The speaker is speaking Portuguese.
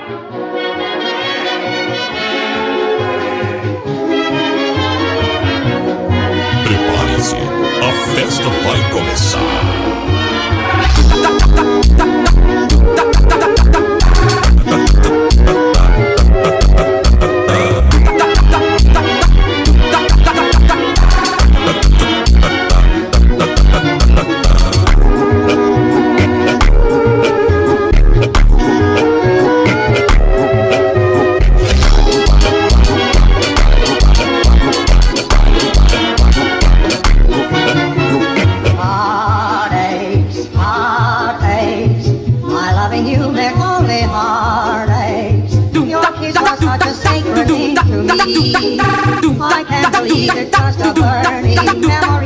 Prepare-se, a festa vai começar. I can't believe it's just a burning memory.